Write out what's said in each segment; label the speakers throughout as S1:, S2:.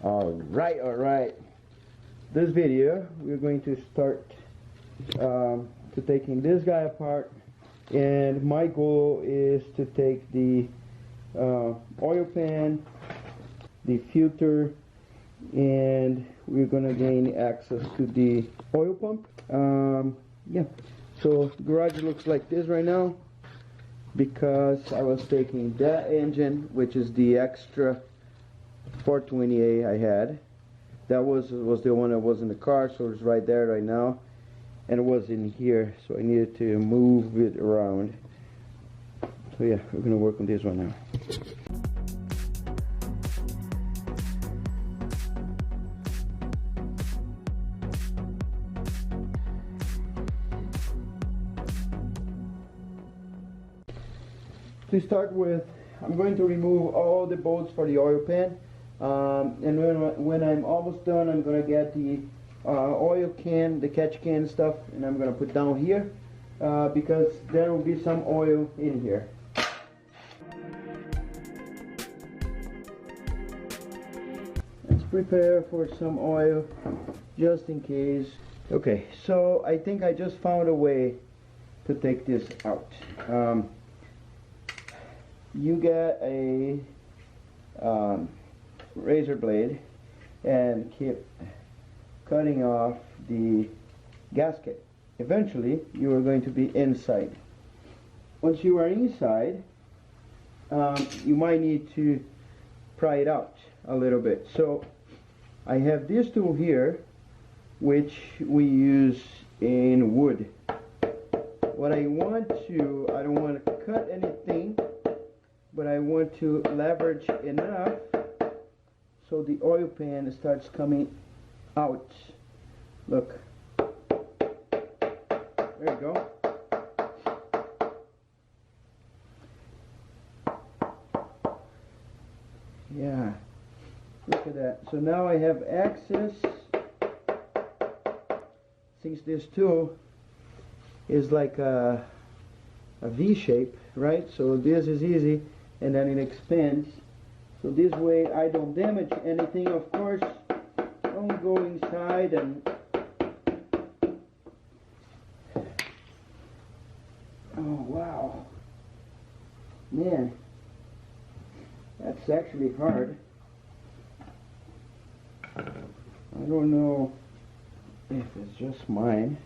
S1: Alright. This video, we're going to start to taking this guy apart, and my goal is to take the oil pan, the filter, and we're gonna gain access to the oil pump. Yeah, so the garage looks like this right now because I was taking that engine, which is the extra 420A I had. That was the one that was in the car, so it's right there right now, and it was in here, so I needed to move it around. So yeah, we're gonna work on this one now. To start with, I'm going to remove all the bolts for the oil pan, and when I'm almost done, I'm going to get the oil can, the catch can stuff, and I'm going to put down here because there will be some oil in here. Let's prepare for some oil just in case. Okay, so I think I just found a way to take this out. You get a razor blade and keep cutting off the gasket. Eventually you are going to be inside. Once you are inside, you might need to pry it out a little bit. So I have this tool here, which we use in wood. What I don't want to cut anything, but I want to leverage enough so the oil pan starts coming out. Look. There you go. Yeah. Look at that. So now I have access. Since this tool is like a V shape, right? So this is easy, and then it expands. So this way I don't damage anything, of course. Don't go inside and oh wow, man, that's actually hard. I don't know if it's just mine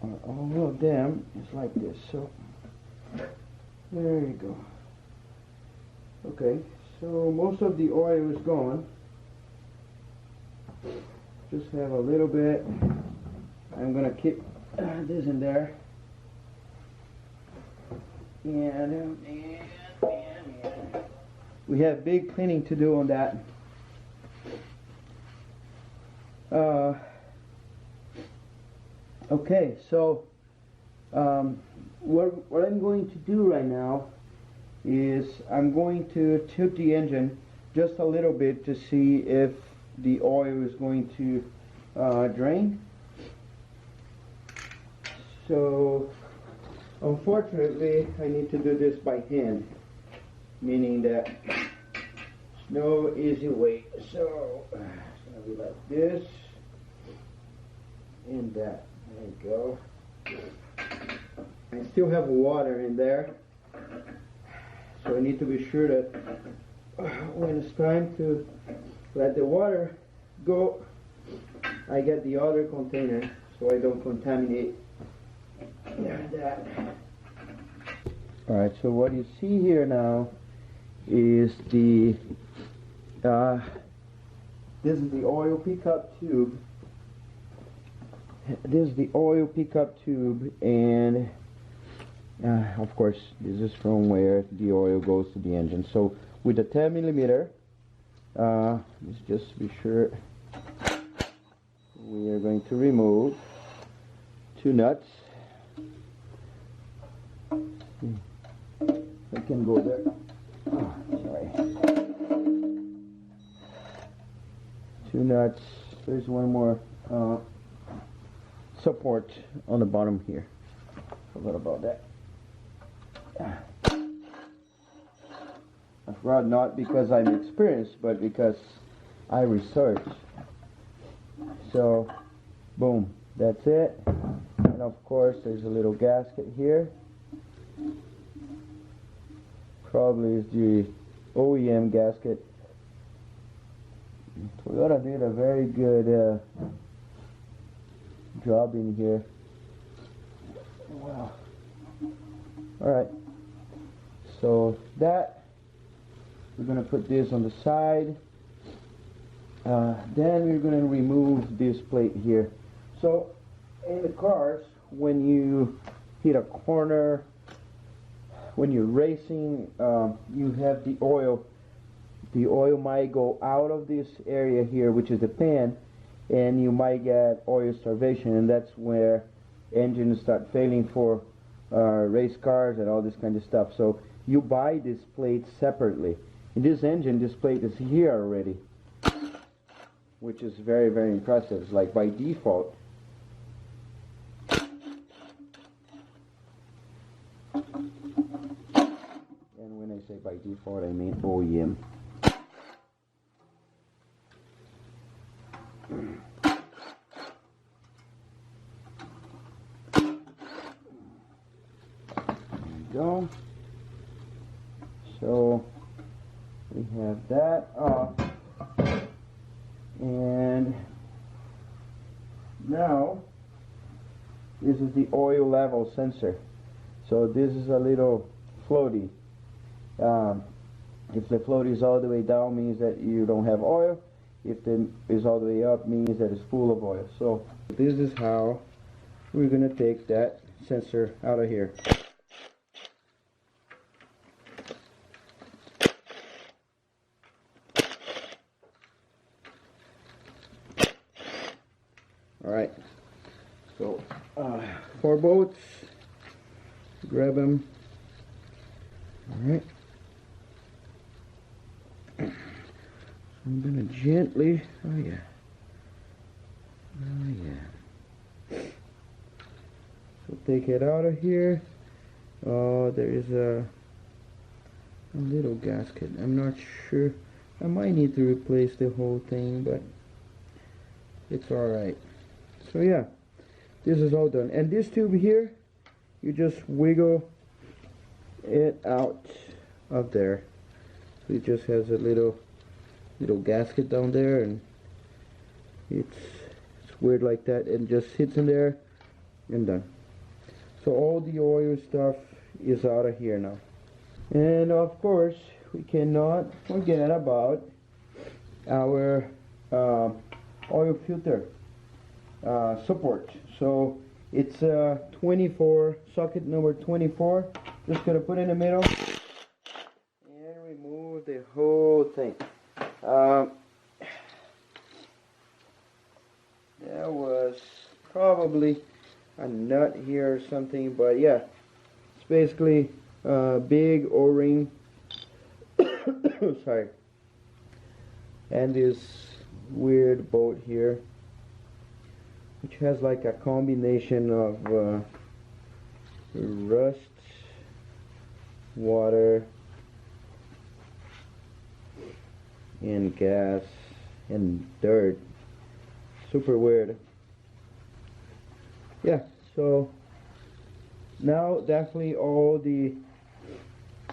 S1: or all of them is like this. So there you go. Okay, so most of the oil is gone. Just have a little bit. I'm gonna keep this in there. And we have big cleaning to do on that. Okay, so what I'm going to do right now is I'm going to tilt the engine just a little bit to see if the oil is going to drain. So unfortunately I need to do this by hand, meaning that no easy way. So it's going to be like this and that. There you go. I still have water in there, so I need to be sure that when it's time to let the water go, I get the other container so I don't contaminate that. Alright, so what you see here now is the this is the oil pickup tube. This is the oil pickup tube, and of course this is from where the oil goes to the engine. So with a 10 millimeter, let's just be sure we are going to remove 2 nuts. I can go there. Oh, sorry. 2 nuts. There's one more support on the bottom here. Forgot about that. I forgot, not because I'm experienced, but because I researched. So, boom, that's it. And of course, there's a little gasket here. Probably is the OEM gasket. Toyota did a very good job in here. Wow. Alright, so that, we're going to put this on the side. Then we're going to remove this plate here. So in the cars, when you hit a corner, when you're racing, you have the oil. The oil might go out of this area here, which is the pan, and you might get oil starvation, and that's where engines start failing for race cars and all this kind of stuff. So you buy this plate separately. In this engine, this plate is here already, which is very, very impressive. It's like by default. And when I say by default, I mean OEM. Go. So we have that off, and now this is the oil level sensor. So this is a little floaty. If the floaty is all the way down, means that you don't have oil. If it is all the way up, means that it's full of oil. So this is how we're going to take that sensor out of here. Alright, so 4 bolts, grab them. Alright, I'm going to gently, oh yeah, so take it out of here. Oh, there is a little gasket. I'm not sure, I might need to replace the whole thing, but it's alright. So yeah, this is all done. And this tube here, you just wiggle it out of there. So it just has a little gasket down there, and it's weird like that, and just sits in there and done. So all the oil stuff is out of here now. And of course, we cannot forget about our oil filter support. So it's 24, socket number 24. Just gonna put in the middle and remove the whole thing. There was probably a nut here or something, but yeah, it's basically a big O-ring. Sorry. And this weird bolt here, which has like a combination of rust, water, and gas and dirt. Super weird. Yeah, so now definitely all the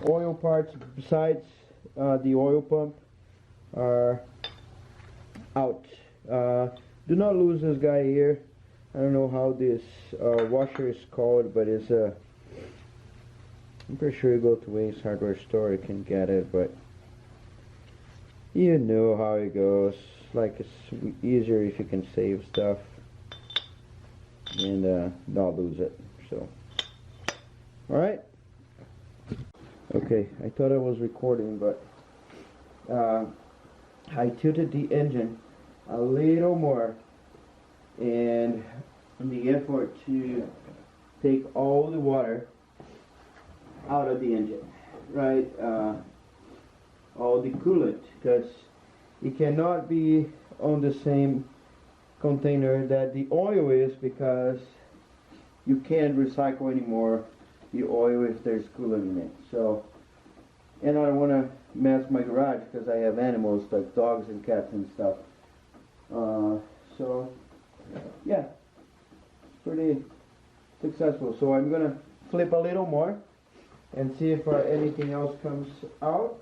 S1: oil parts besides the oil pump are out. Do not lose this guy here. I don't know how this washer is called, but it's I'm pretty sure you go to Ace Hardware store, you can get it, but you know how it goes. Like, it's easier if you can save stuff and not lose it. So, alright. Okay, I thought I was recording, but I tilted the engine a little more, and in the effort to take all the water out of the engine, right? All the coolant, because it cannot be on the same container that the oil is, because you can't recycle anymore the oil if there's coolant in it. So, and I don't want to mess my garage because I have animals like dogs and cats and stuff. So yeah, pretty successful. So I'm gonna flip a little more and see if anything else comes out.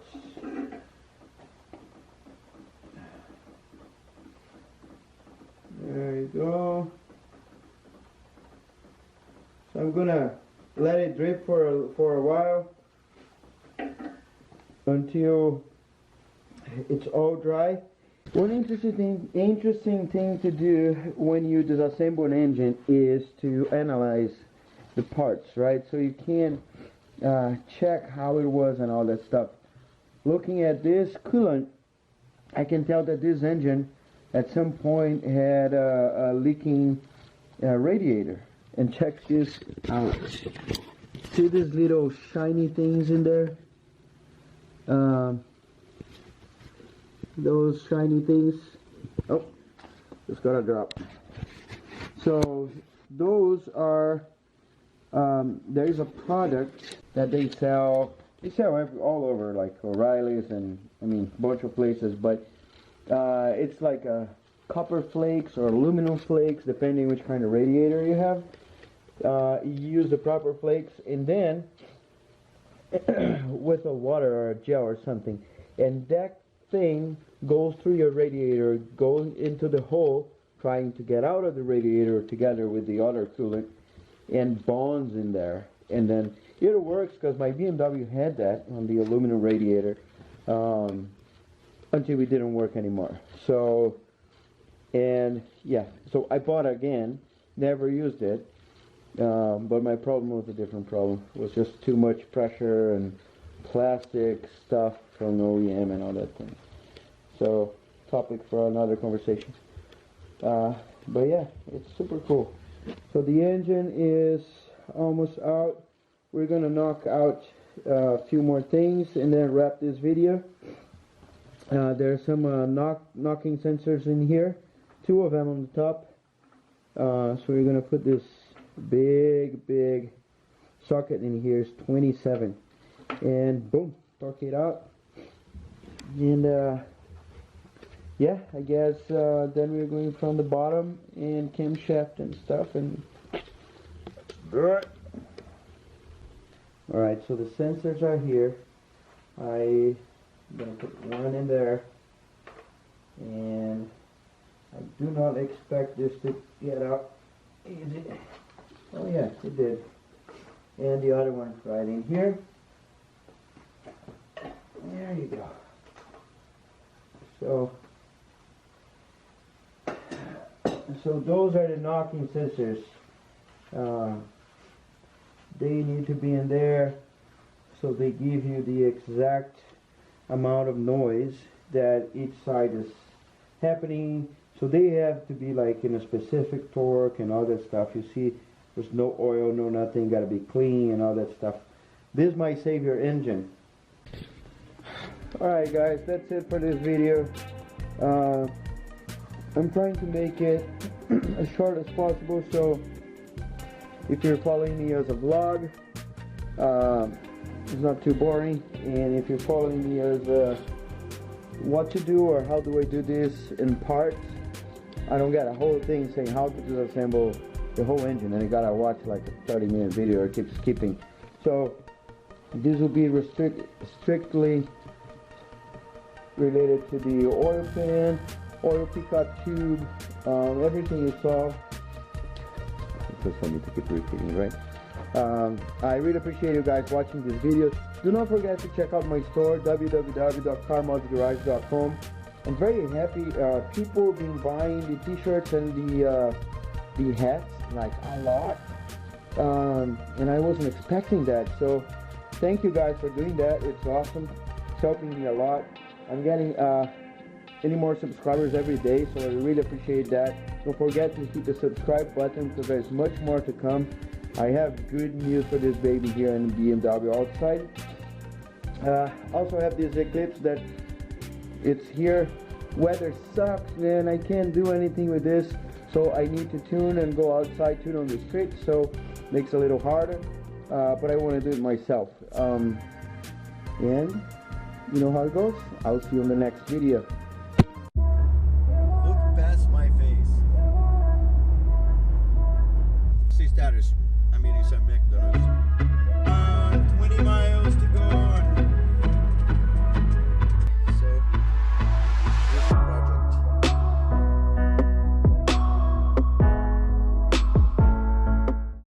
S1: There you go. So I'm gonna let it drip for a while until it's all dry. One interesting thing to do when you disassemble an engine is to analyze the parts, right? So you can check how it was and all that stuff. Looking at this coolant, I can tell that this engine at some point had a leaking radiator. And check this out. See these little shiny things in there? Those shiny things. Oh, just got a drop. So those are, there's a product that they sell all over, like O'Reilly's and a bunch of places, but it's like a copper flakes or aluminum flakes, depending which kind of radiator you have. You use the proper flakes, and then with a water or a gel or something, and that thing goes through your radiator, goes into the hole, trying to get out of the radiator together with the other coolant, and bonds in there. And then it works, because my BMW had that on the aluminum radiator until it didn't work anymore. So, and yeah, so I bought it again, never used it. But my problem was a different problem. It was just too much pressure and plastic stuff from OEM and all that thing. So, topic for another conversation. But yeah, it's super cool. So the engine is almost out. We're gonna knock out a few more things and then wrap this video. There's some knocking sensors in here. 2 of them on the top. So we're gonna put this big socket in here. Is 27, and boom, torque it out. And yeah, I guess then we're going from the bottom and camshaft and stuff. And alright, so the sensors are here. I'm gonna put one in there, and I do not expect this to get out easy. Oh yeah, it did. And the other one right in here. There you go. So those are the knocking sensors. They need to be in there, so they give you the exact amount of noise that each side is happening. So they have to be like in a specific torque and all that stuff. You see, there's no oil, no nothing, got to be clean and all that stuff. This might save your engine. Alright guys, that's it for this video. I'm trying to make it as short as possible, so if you're following me as a vlog, it's not too boring. And if you're following me as what to do or how do I do this in parts, I don't get a whole thing saying how to disassemble the whole engine, and I gotta watch like a 30-minute video or keep skipping. So this will be strictly related to the oil pan, oil pickup tube, everything you saw. Just for me to keep repeating, right? I really appreciate you guys watching this video. Do not forget to check out my store, www.carmodsgarage.com. I'm very happy. People have been buying the t-shirts and the hats like a lot, and I wasn't expecting that. So thank you guys for doing that. It's awesome. It's helping me a lot. I'm getting any more subscribers every day, so I really appreciate that. Don't forget to hit the subscribe button, because there's much more to come. I have good news for this baby here in BMW outside. Also have this Eclipse that it's here. Weather sucks, man. I can't do anything with this, so I need to tune and go outside, tune on the street, so makes it a little harder, but I want to do it myself. And you know how it goes. I'll see you in the next video.
S2: Look past my face. See status. I'm eating some McDonald's. 20 miles to go.